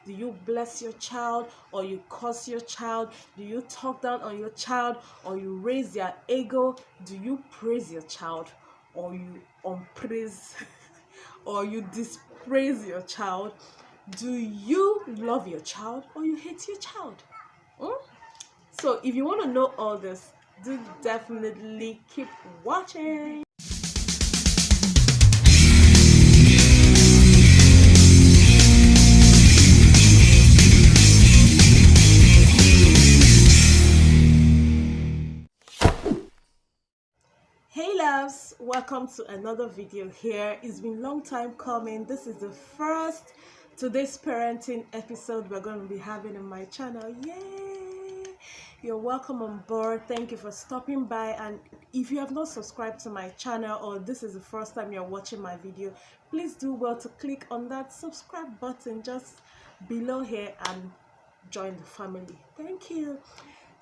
Do you bless your child, or you curse your child? Do you talk down on your child, or you raise their ego? Do you praise your child, or you unpraise or you dispraise your child? Do you love your child, or you hate your child? So if you want to know all this, do definitely keep watching. Hey loves, welcome to another video here. It's been a long time coming. This is the first Today's Parenting episode we're going to be having on my channel. Yay! You're welcome on board. Thank you for stopping by, and if you have not subscribed to my channel, or this is the first time you're watching my video, please do well to click on that subscribe button just below here and join the family. Thank you.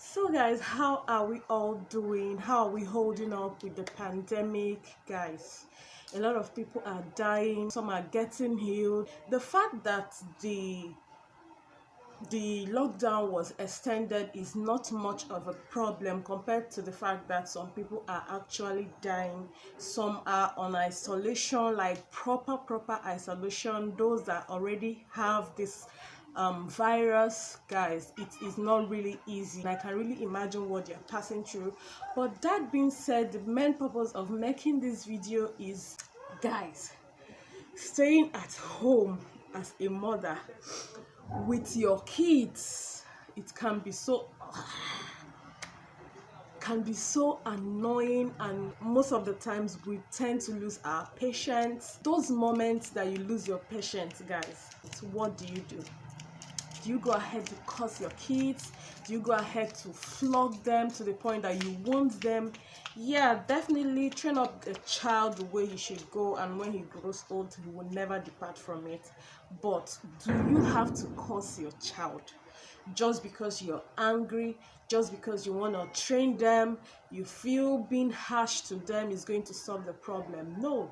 So guys, how are we all doing? How are we holding up with the pandemic? Guys, a lot of people are dying, some are getting healed. The fact that the lockdown was extended is not much of a problem compared to the fact that some people are actually dying. Some are on isolation, like proper isolation. Those that already have this virus, guys, it is not really easy. I can really imagine what you're passing through. But that being said, the main purpose of making this video is, guys, staying at home as a mother with your kids, it can be so annoying, and most of the times we tend to lose our patience. Those moments that you lose your patience, guys, what do? Do you go ahead to curse your kids? Do you go ahead to flog them to the point that you wound them? Yeah, definitely train up a child the way he should go, and when he grows old, he will never depart from it. But do you have to curse your child just because you're angry, just because you want to train them, you feel being harsh to them is going to solve the problem? No.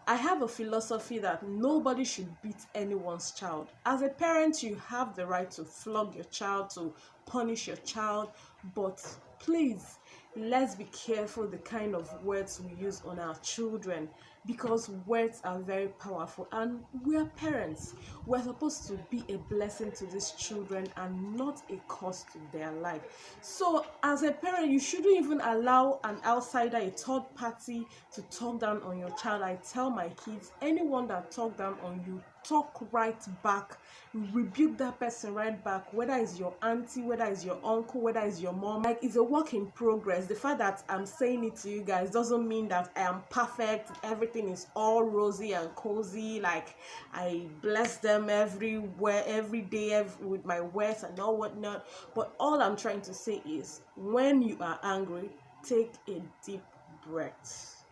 I have a philosophy that nobody should beat anyone's child. As a parent, you have the right to flog your child, to punish your child, but please, let's be careful the kind of words we use on our children, because words are very powerful, and we're parents. We're supposed to be a blessing to these children and not a curse to their life. So as a parent, you shouldn't even allow an outsider, a third party, to talk down on your child. I tell my kids, anyone that talk down on you, talk right back, rebuke that person right back, whether it's your auntie, whether it's your uncle, whether it's your mom. Like, it's a work in progress. The fact that I'm saying it to you guys doesn't mean that I am perfect, everything is all rosy and cozy, like I bless them everywhere, every day, with my words and all whatnot. But all I'm trying to say is, when you are angry, take a deep breath,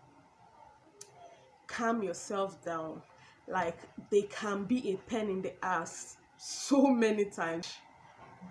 calm yourself down. Like, they can be a pain in the ass so many times.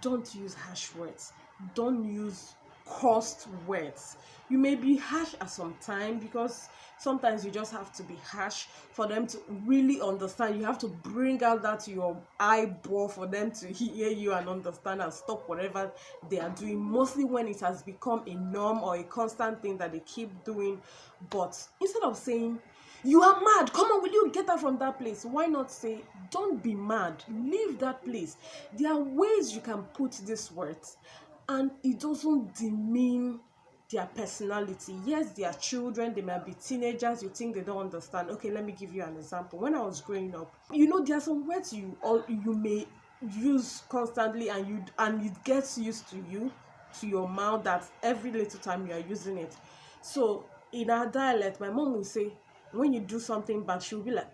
Don't use harsh words. Don't use cursed words. You may be harsh at some time, because sometimes you just have to be harsh for them to really understand. You have to bring out that your eyeball for them to hear you and understand and stop whatever they are doing, mostly when it has become a norm or a constant thing that they keep doing. But instead of saying, "You are mad, come on, will you get out from that place?" why not say, "Don't be mad, leave that place"? There are ways you can put these words, and it doesn't demean their personality. Yes, they are children, they might be teenagers, you think they don't understand. Okay, let me give you an example. When I was growing up, there are some words you may use constantly, and it gets used to your mouth, that every little time you are using it. So in our dialect, my mom will say, when you do something bad, she'll be like,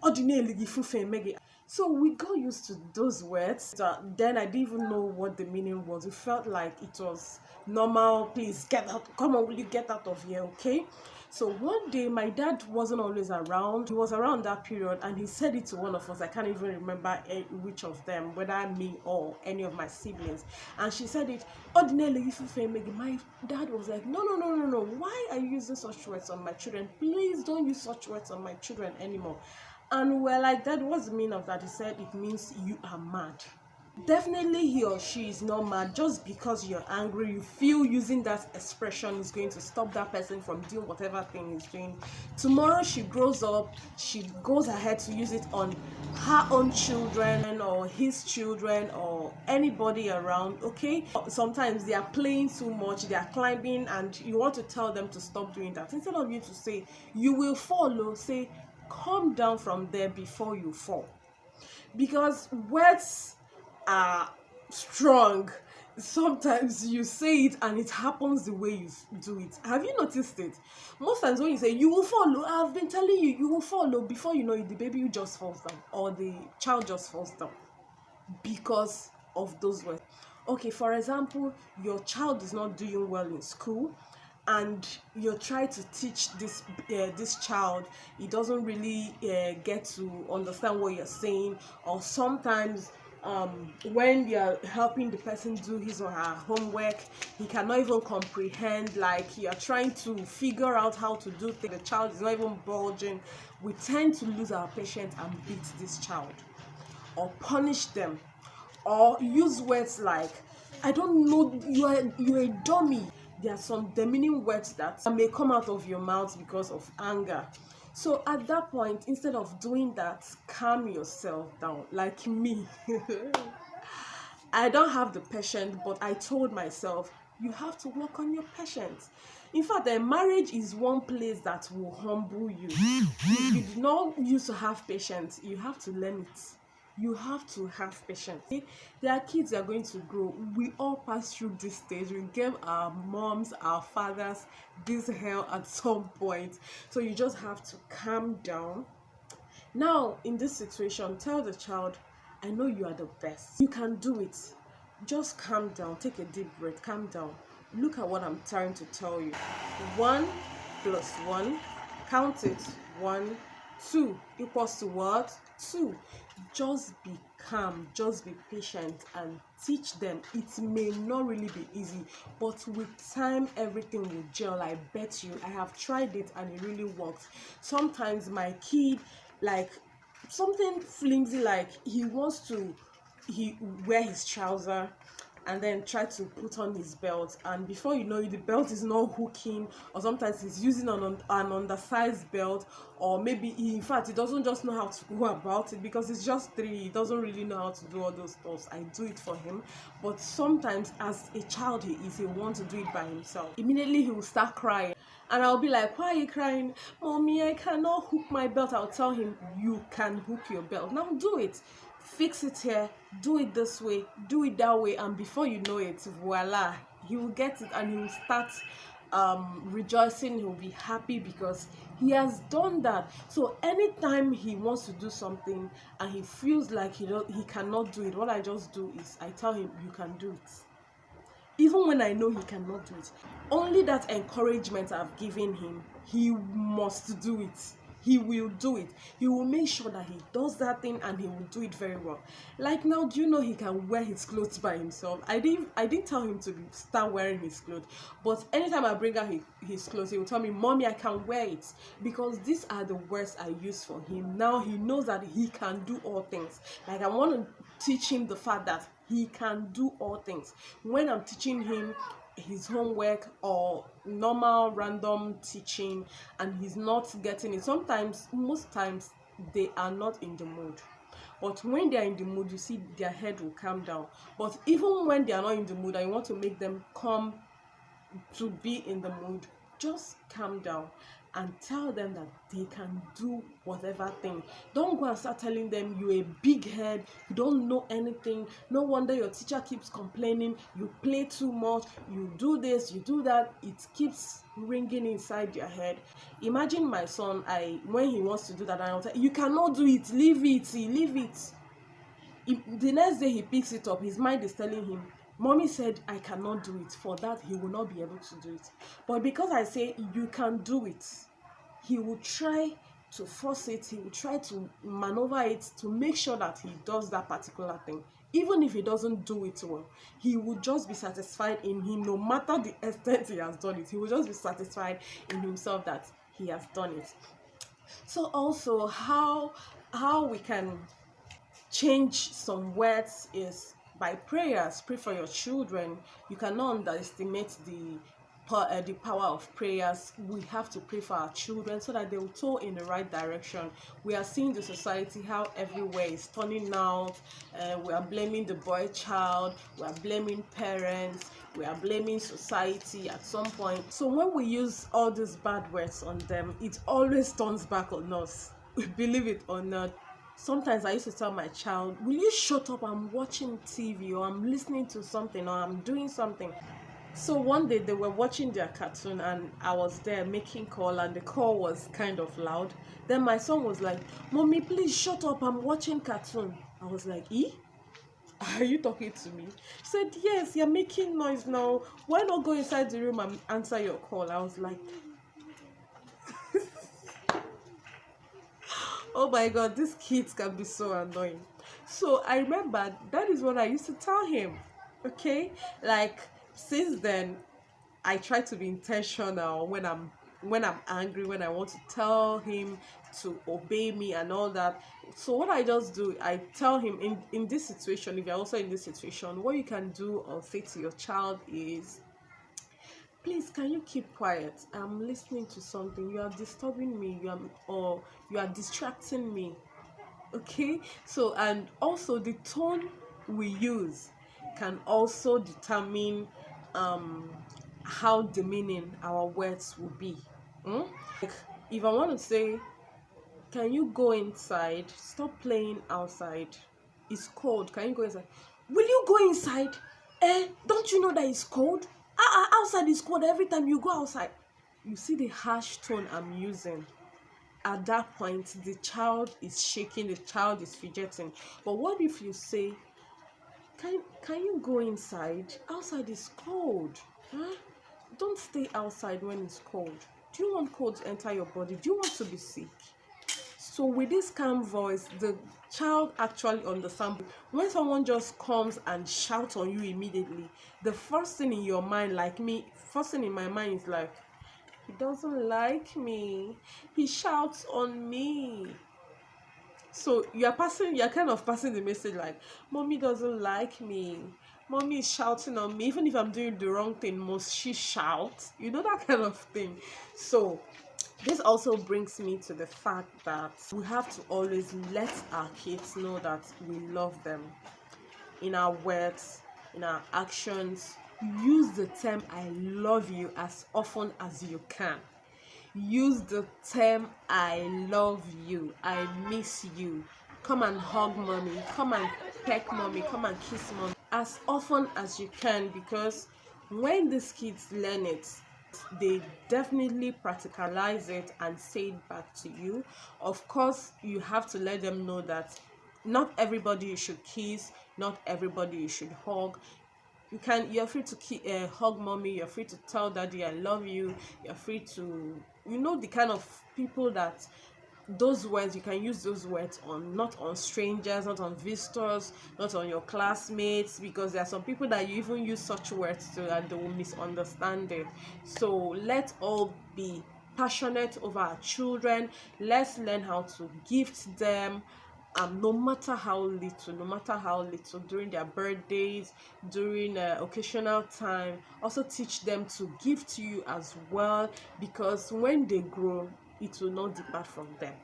so we got used to those words. Then I didn't even know what the meaning was. It felt like it was normal. Please get out, come on, will you get out of here? Okay. So one day, my dad wasn't always around. He was around that period, and he said it to one of us. I can't even remember which of them, whether me or any of my siblings. And she said it, ordinarily, my dad was like, no. Why are you using such words on my children? Please don't use such words on my children anymore. And we're like, Dad, what's the meaning of that? He said, it means you are mad. Definitely he or she is not mad. Just because you're angry, you feel using that expression is going to stop that person from doing whatever thing he's doing. Tomorrow she grows up, she goes ahead to use it on her own children or his children or anybody around. Okay, sometimes they are playing too much, they are climbing, and you want to tell them to stop doing that. Instead of you to say you will follow, say calm down from there before you fall. Because words are strong. Sometimes you say it and it happens the way you do it. Have you noticed it? Most times when you say you will follow, I've been telling you, you will follow, before you know it, the baby just falls down or the child just falls down because of those words. Okay, for example, your child is not doing well in school and you're trying to teach this child. He doesn't really get to understand what you're saying, or sometimes when you're helping the person do his or her homework, he cannot even comprehend. Like, you're trying to figure out how to do things, the child is not even budging. We tend to lose our patience and beat this child or punish them or use words like, I don't know, you're a dummy. There are some demeaning words that may come out of your mouth because of anger. So at that point, instead of doing that, calm yourself down. Like me, I don't have the patience, but I told myself, you have to work on your patience. In fact, marriage is one place that will humble you. If you do not used to have patience, you have to learn it. You have to have patience. There are kids that are going to grow. We all pass through this stage. We gave our moms, our fathers this hell at some point. So you just have to calm down. Now, in this situation, tell the child, I know you are the best. You can do it. Just calm down. Take a deep breath. Calm down. Look at what I'm trying to tell you. 1 plus 1. Count it. 1, 2 equals to what? 2. Just be calm, just be patient and teach them. It may not really be easy, but with time everything will gel. I bet you. I have tried it and it really works. Sometimes my kid, like something flimsy, like he wear his trouser and then try to put on his belt, and before you know it, the belt is not hooking, or sometimes he's using an undersized belt, or maybe in fact he doesn't just know how to go about it because it's just 3. He doesn't really know how to do all those stuff. I do it for him, but sometimes as a child he wants to do it by himself. Immediately he will start crying and I'll be like, why are you crying? Mommy, I cannot hook my belt. I'll tell him, you can hook your belt. Now do it. Fix it here, do it this way, do it that way, and before you know it, voila, he will get it and he will start rejoicing. He will be happy because he has done that. So anytime he wants to do something and he feels like he cannot do it, what I just do is I tell him, you can do it. Even when I know he cannot do it, only that encouragement I've given him, he must do it. He will do it. He will make sure that he does that thing and he will do it very well. Like now, do you know he can wear his clothes by himself? I didn't tell him to start wearing his clothes, but anytime I bring out his clothes, he will tell me, Mommy, I can wear it, because these are the words I use for him. Now he knows that he can do all things. Like, I want to teach him the fact that he can do all things. When I'm teaching him his homework or normal random teaching and he's not getting it, most times they are not in the mood, but when they are in the mood, you see their head will calm down. But even when they are not in the mood and you want to make them come to be in the mood, just calm down and tell them that they can do whatever thing. Don't go and start telling them you're a big head, you don't know anything, no wonder your teacher keeps complaining, you play too much, you do this, you do that. It keeps ringing inside your head. Imagine my son, when he wants to do that, I'll tell you cannot do it, leave it. The next day he picks it up, his mind is telling him, Mommy said I cannot do it. For that, he will not be able to do it. But because I say you can do it, he will try to force it. He will try to maneuver it to make sure that he does that particular thing. Even if he doesn't do it well, he will just be satisfied in him. No matter the extent he has done it, he will just be satisfied in himself that he has done it. So also, how we can change some words is by prayers. Pray for your children. You cannot underestimate the power of prayers. We have to pray for our children so that they will go in the right direction. We are seeing the society, how everywhere is turning out. We are blaming the boy child, we are blaming parents, we are blaming society at some point. So when we use all these bad words on them, it always turns back on us. Believe it or not. Sometimes I used to tell my child, will you shut up? I'm watching TV, or I'm listening to something, or I'm doing something. So one day they were watching their cartoon and I was there making call, and the call was kind of loud. Then my son was like, "Mommy, please shut up, I'm watching cartoon." I was like, are you talking to me? She said, "Yes, you're making noise now. Why not go inside the room and answer your call?" I was like, oh my God, these kids can be so annoying. So I remember that is what I used to tell him. Okay, like since then I try to be intentional when I'm angry, when I want to tell him to obey me and all that. So what I just do, I tell him in this situation, if you're also in this situation, what you can do or say to your child is, "Please, can you keep quiet? I'm listening to something. You are disturbing me. You are distracting me." Okay? So, and also the tone we use can also determine how demeaning our words will be. Like, if I want to say, "Can you go inside? Stop playing outside. It's cold. Can you go inside?" "Will you go inside? Don't you know that it's cold? Outside is cold every time you go outside." You see the harsh tone I'm using. At that point, the child is shaking, the child is fidgeting. But what if you say, can you go inside? Outside is cold. Don't stay outside when it's cold. Do you want cold to enter your body? Do you want to be sick? So with this calm voice, the child actually understands. When someone just comes and shouts on you immediately, the first thing in your mind, like me, first thing in my mind is like, he doesn't like me. He shouts on me. So you're kind of passing the message like, "Mommy doesn't like me. Mommy is shouting on me. Even if I'm doing the wrong thing, must she shout?" You know, that kind of thing. So this also brings me to the fact that we have to always let our kids know that we love them. In our words, in our actions, use the term "I love you" as often as you can. Use the term "I love you," "I miss you." Come and hug mommy. Come and peck mommy. Come and kiss mommy. As often as you can, because when these kids learn it, they definitely practicalize it and say it back to you. Of course, you have to let them know that not everybody you should kiss, not everybody you should hug. You're free to hug mommy, you're free to tell daddy "I love you," you're free to, the kind of people that those words, you can use those words on, not on strangers, not on visitors, not on your classmates, because there are some people that you even use such words to and they will misunderstand it. So let's all be passionate over our children. Let's learn how to gift them, no matter how little, during their birthdays, during occasional time. Also teach them to give to you as well, because when they grow, it will not depart from them.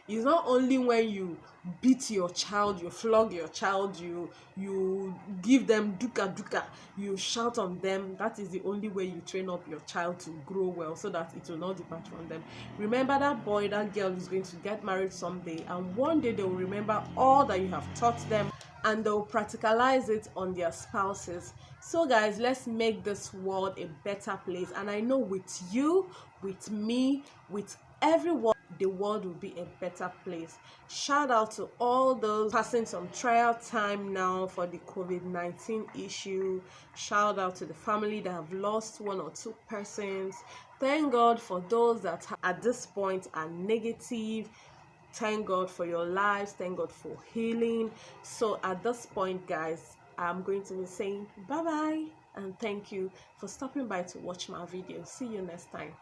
It's not only when you beat your child, you flog your child, you give them duka, you shout on them. That is the only way you train up your child to grow well, so that it will not depart from them. Remember, that boy, that girl is going to get married someday, and one day they will remember all that you have taught them, and they'll practicalize it on their spouses. So guys, let's make this world a better place. And I know with you, with me, with everyone, the world will be a better place. Shout out to all those passing some trial time now for the COVID-19 issue. Shout out to the family that have lost one or two persons. Thank God for those that at this point are negative. Thank God for your lives. Thank God for healing. So at this point, guys, I'm going to be saying bye bye, and thank you for stopping by to watch my video. See you next time.